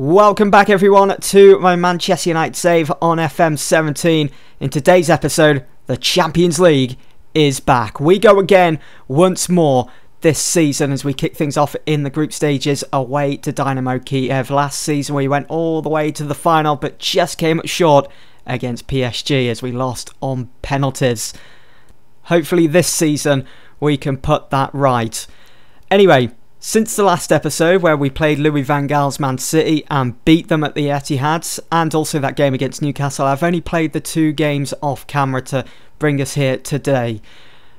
Welcome back everyone to my Manchester United save on FM 17. In today's episode, the Champions League is back. We go again once more this season as we kick things off in the group stages away to Dynamo Kiev. Last season we went all the way to the final but just came up short against PSG as we lost on penalties. Hopefully this season we can put that right. Anyway, since the last episode where we played Louis van Gaal's Man City and beat them at the Etihad, and also that game against Newcastle, I've only played the 2 games off camera to bring us here today.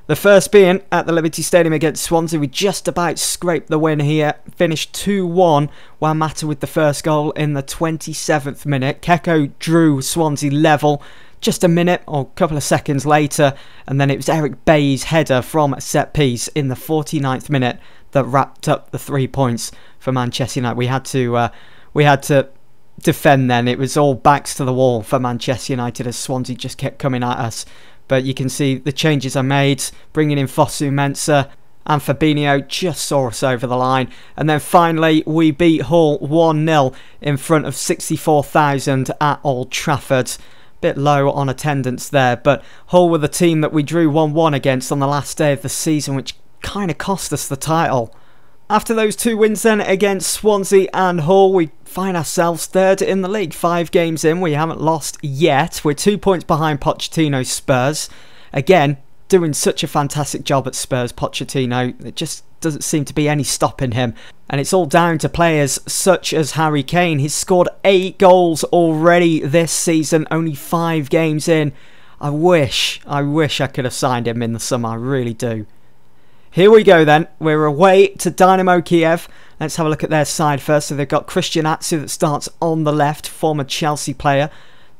The first being at the Liberty Stadium against Swansea. We just about scraped the win here, finished 2-1 while Mata with the first goal in the 27th minute. Keko drew Swansea level just a minute or a couple of seconds later, and then it was Eric Bailly's header from a set piece in the 49th minute that wrapped up the 3 points for Manchester United. We had to defend then. It was all backs to the wall for Manchester United as Swansea just kept coming at us. But you can see the changes I made, bringing in Fosu-Mensah and Fabinho just saw us over the line. And then finally we beat Hull 1-0 in front of 64,000 at Old Trafford. Bit low on attendance there, but Hull were the team that we drew 1-1 against on the last day of the season, which kind of cost us the title. After those 2 wins then against Swansea and Hull, we find ourselves 3rd in the league. 5 games in, we haven't lost yet. We're 2 points behind Pochettino's Spurs. Again, doing such a fantastic job at Spurs, Pochettino. It just doesn't seem to be any stopping him. And it's all down to players such as Harry Kane. He's scored 8 goals already this season, only 5 games in. I wish I could have signed him in the summer, I really do. Here we go then, we're away to Dynamo Kiev. Let's have a look at their side first. So they've got Christian Atsu that starts on the left, former Chelsea player.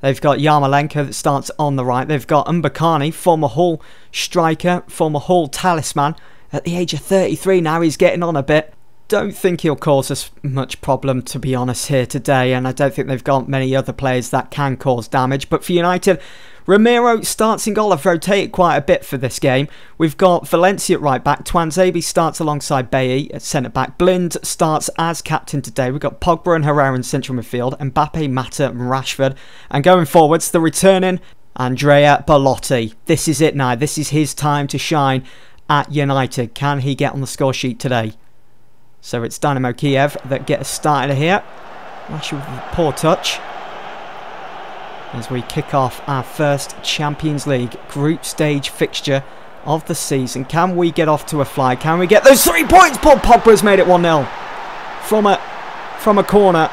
They've got Yarmolenko that starts on the right. They've got Mbakani, former Hull striker, former Hull talisman. At the age of 33 now, he's getting on a bit. Don't think he'll cause us much problem, to be honest, here today. And I don't think they've got many other players that can cause damage. But for United, Ramiro starts in goal. I've rotated quite a bit for this game. We've got Valencia at right back. Twanzebe starts alongside Bailly at centre back. Blind starts as captain today. We've got Pogba and Herrera in central midfield. Mbappe, Mata and Rashford. And going forwards, the returning Andrea Belotti. This is it now. This is his time to shine at United. Can he get on the score sheet today? So it's Dynamo Kiev that get us started here. Rashford with a poor touch as we kick off our first Champions League group stage fixture of the season. Can we get off to a fly? Can we get those 3 points? Paul Pogba's made it 1-0 from a corner.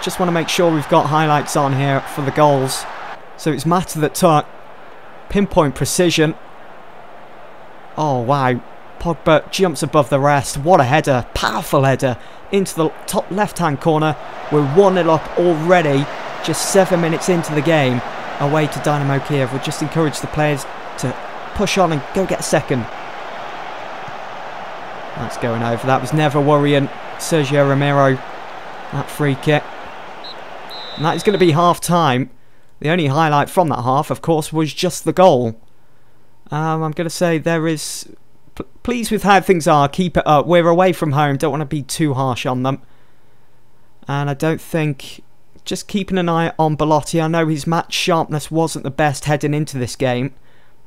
Just want to make sure we've got highlights on here for the goals. So it's Mata that took. Pinpoint precision. Oh wow, Pogba jumps above the rest. What a header, powerful header into the top left hand corner. We're 1-0 up already. Just 7 minutes into the game, away to Dynamo Kiev. We'll just encourage the players to push on and go get a second. That's going over. That was never worrying Sergio Ramiro, that free kick. And that is going to be half time. The only highlight from that half, of course, was just the goal. I'm going to say there is... Pleased with how things are. Keep it up. We're away from home. Don't want to be too harsh on them. And I don't think... Just keeping an eye on Belotti. I know his match sharpness wasn't the best heading into this game,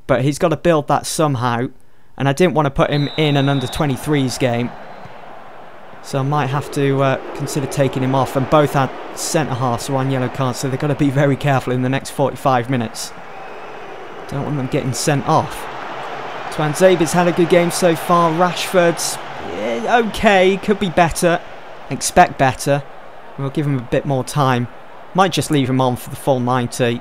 but he's got to build that somehow. And I didn't want to put him in an under-23s game, so I might have to consider taking him off. And both our centre-halves are on yellow cards, so they've got to be very careful in the next 45 minutes. Don't want them getting sent off. Twanzebe's had a good game so far. Rashford's okay, could be better. Expect better. We'll give him a bit more time. Might just leave him on for the full 90.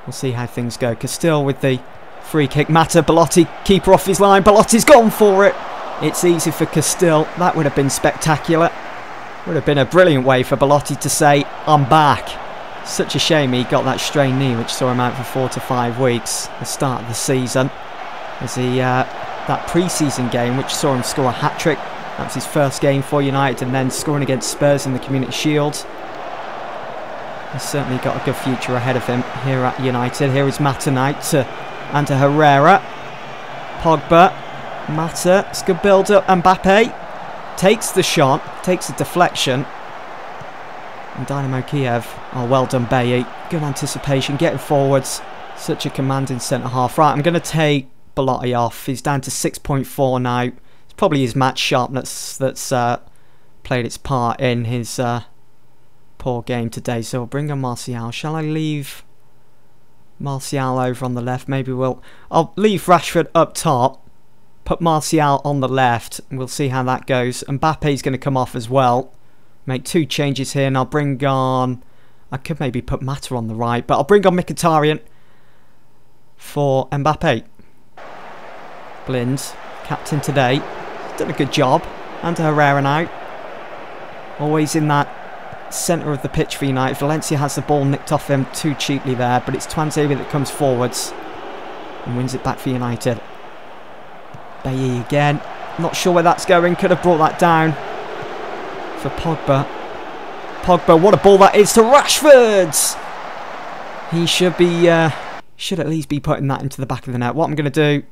We'll see how things go. Castile with the free kick. Mata, Belotti, keeper off his line. Belotti's gone for it. It's easy for Castile. That would have been spectacular. Would have been a brilliant way for Belotti to say, I'm back. Such a shame he got that strained knee, which saw him out for 4 to 5 weeks at the start of the season. As he, that pre-season game, which saw him score a hat-trick. That's his first game for United, and then scoring against Spurs in the Community Shield. He's certainly got a good future ahead of him here at United. Here is Mata now and to Herrera. Pogba. Mata. It's a good build-up. Mbappe takes the shot, takes the deflection. And Dynamo Kiev. Oh, well done, Bailly. Good anticipation, getting forwards. Such a commanding centre-half. Right, I'm going to take Belotti off. He's down to 6.4 now. It's probably his match sharpness that's played its part in his poor game today. So we'll bring on Martial. Shall I leave Martial over on the left? Maybe I'll leave Rashford up top. Put Martial on the left. And we'll see how that goes. Mbappe's going to come off as well. Make 2 changes here. And I'll bring on... I could maybe put Mata on the right. But I'll bring on Mkhitaryan for Mbappe. Blind, captain today. Done a good job. And Herrera now. Always in that centre of the pitch for United. Valencia has the ball nicked off him too cheaply there, but it's Tuanzebe that comes forwards and wins it back for United. Bailly again. Not sure where that's going. Could have brought that down for Pogba. Pogba, what a ball that is to Rashford! He should at least be putting that into the back of the net. What I'm going to do,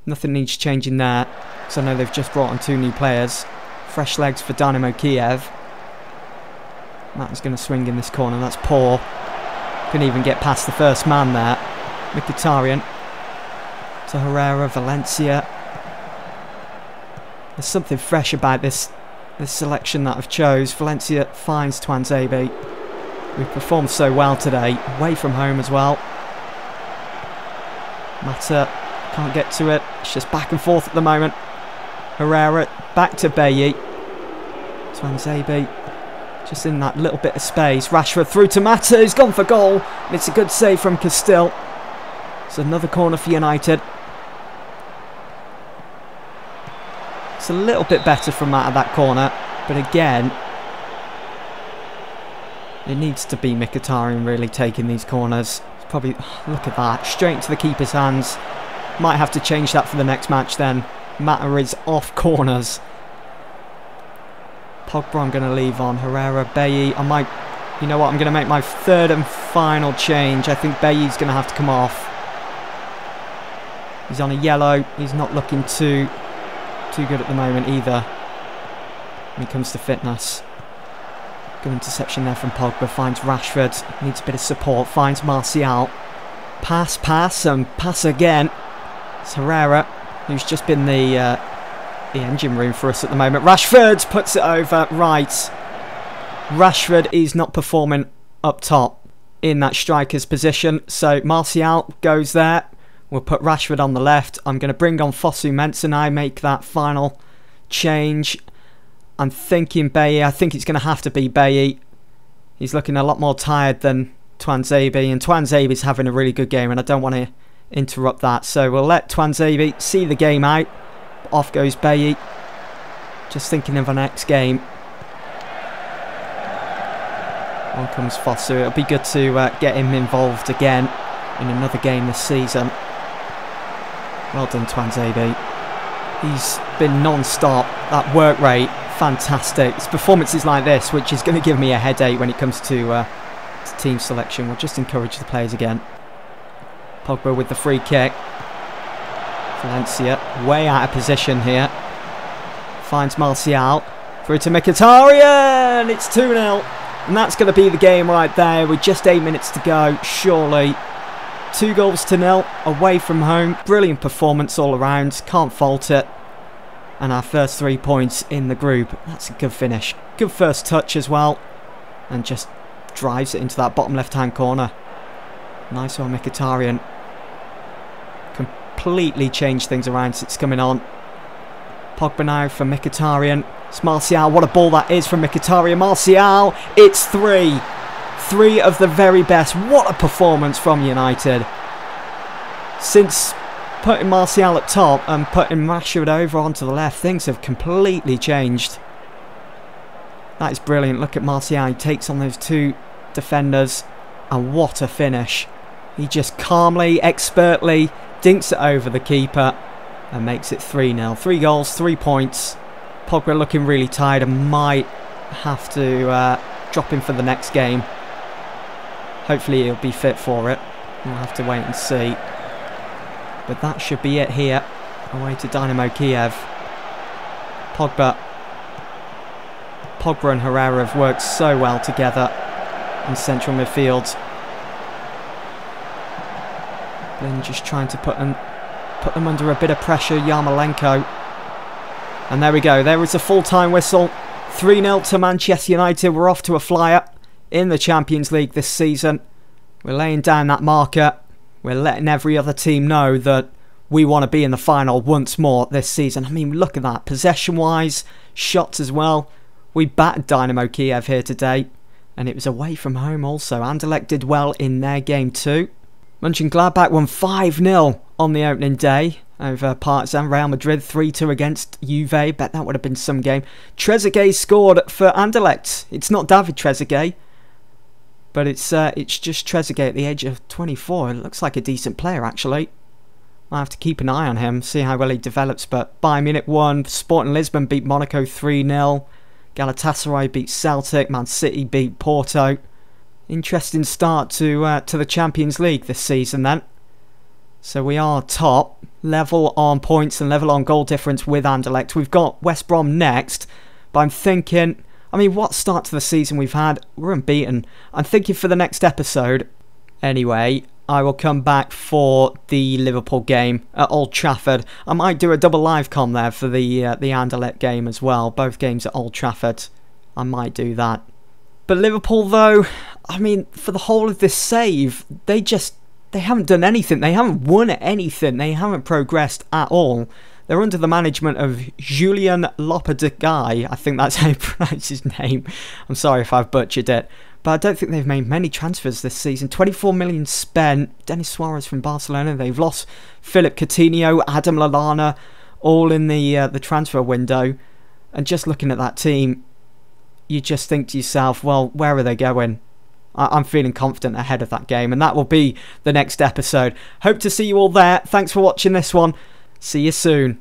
nothing needs changing there, because I know they've just brought on 2 new players. Fresh legs for Dynamo Kiev. Matt is going to swing in this corner. That's poor. Couldn't even get past the first man there. Mkhitaryan to Herrera. Valencia. There's something fresh about this selection that I've chose. Valencia finds Tuanzebe. We've performed so well today. Away from home as well. Mata can't get to it. It's just back and forth at the moment. Herrera back to Bailly. Tuanzebe just in that little bit of space. Rashford through to Mata. He's gone for goal. And it's a good save from Castile. It's another corner for United. It's a little bit better from Mata, that corner. But again, it needs to be Mkhitaryan really taking these corners. It's probably, look at that. Straight into the keeper's hands. Might have to change that for the next match then. Mata is off corners. Pogba I'm going to leave on. Herrera, Bailly. I might... You know what? I'm going to make my 3rd and final change. I think Bailly's going to have to come off. He's on a yellow. He's not looking too good at the moment either when it comes to fitness. Good interception there from Pogba. Finds Rashford. Needs a bit of support. Finds Martial. Pass, and pass again. It's Herrera, who's just been the engine room for us at the moment. Rashford puts it over. Right. Rashford is not performing up top in that striker's position. So Martial goes there. We'll put Rashford on the left. I'm going to bring on Fosu Mensah and I make that final change. I'm thinking Bailly. I think it's going to have to be Bailly. He's looking a lot more tired than Tuanzebe. And Tuanzebe's having a really good game. And I don't want to interrupt that. So we'll let Tuanzebe see the game out. Off goes Bailly. Just thinking of our next game. On comes Fosu. It'll be good to get him involved again in another game this season. Well done, Tuanzebe. He's been non-stop. That work rate, fantastic. It's performances like this which is going to give me a headache when it comes to team selection. We'll just encourage the players again. Pogba with the free kick. Valencia way out of position here. Finds Martial. Through to Mkhitaryan. It's 2-0. And that's going to be the game right there with just 8 minutes to go, surely. 2-0 away from home. Brilliant performance all around. Can't fault it. And our first 3 points in the group. That's a good finish. Good first touch as well. And just drives it into that bottom left-hand corner. Nice one, Mkhitaryan. Completely changed things around since coming on. Pogba now for Mkhitaryan. It's Martial. What a ball that is from Mkhitaryan. Martial. It's 3. 3 of the very best. What a performance from United. Since putting Martial at top and putting Rashford over onto the left, things have completely changed. That is brilliant. Look at Martial. He takes on those 2 defenders. And what a finish. He just calmly, expertly dinks it over the keeper and makes it 3-0. 3 goals, 3 points. Pogba looking really tired and might have to drop him for the next game. Hopefully he'll be fit for it. We'll have to wait and see. But that should be it here. Away to Dynamo Kiev. Pogba Pogba and Herrera have worked so well together in central midfield. Blin just trying to put them under a bit of pressure. Yarmolenko. And there we go. There is a full-time whistle. 3-0 to Manchester United. We're off to a flyer in the Champions League this season. We're laying down that marker. We're letting every other team know that we want to be in the final once more this season. I mean, look at that. Possession-wise, shots as well. We battered Dynamo Kiev here today. And it was away from home also. Anderlecht did well in their game too. Mönchengladbach won 5-0 on the opening day over Partizan. Real Madrid 3-2 against Juve. Bet that would have been some game. Trezeguet scored for Anderlecht. It's not David Trezeguet, but it's just Trezeguet at the age of 24. It looks like a decent player actually. I'll have to keep an eye on him, see how well he develops. But Bayern Munich won. Sporting Lisbon beat Monaco 3-0. Galatasaray beat Celtic. Man City beat Porto. Interesting start to the Champions League this season then. So we are top, level on points and level on goal difference with Anderlecht. We've got West Brom next, but I'm thinking, I mean, what start to the season we've had? We're unbeaten. I'm thinking for the next episode, anyway, I will come back for the Liverpool game at Old Trafford. I might do a double live com there for the Anderlecht game as well. Both games at Old Trafford. I might do that. But Liverpool, though, I mean, for the whole of this save, they haven't done anything. They haven't won anything. They haven't progressed at all. They're under the management of Julian Lopetegui. I think that's how you pronounce his name. I'm sorry if I've butchered it. But I don't think they've made many transfers this season. 24 million spent. Denis Suarez from Barcelona. They've lost Philip Coutinho, Adam Lallana, all in the transfer window. And just looking at that team, you just think to yourself, well, where are they going? I'm feeling confident ahead of that game, and that will be the next episode. Hope to see you all there. Thanks for watching this one. See you soon.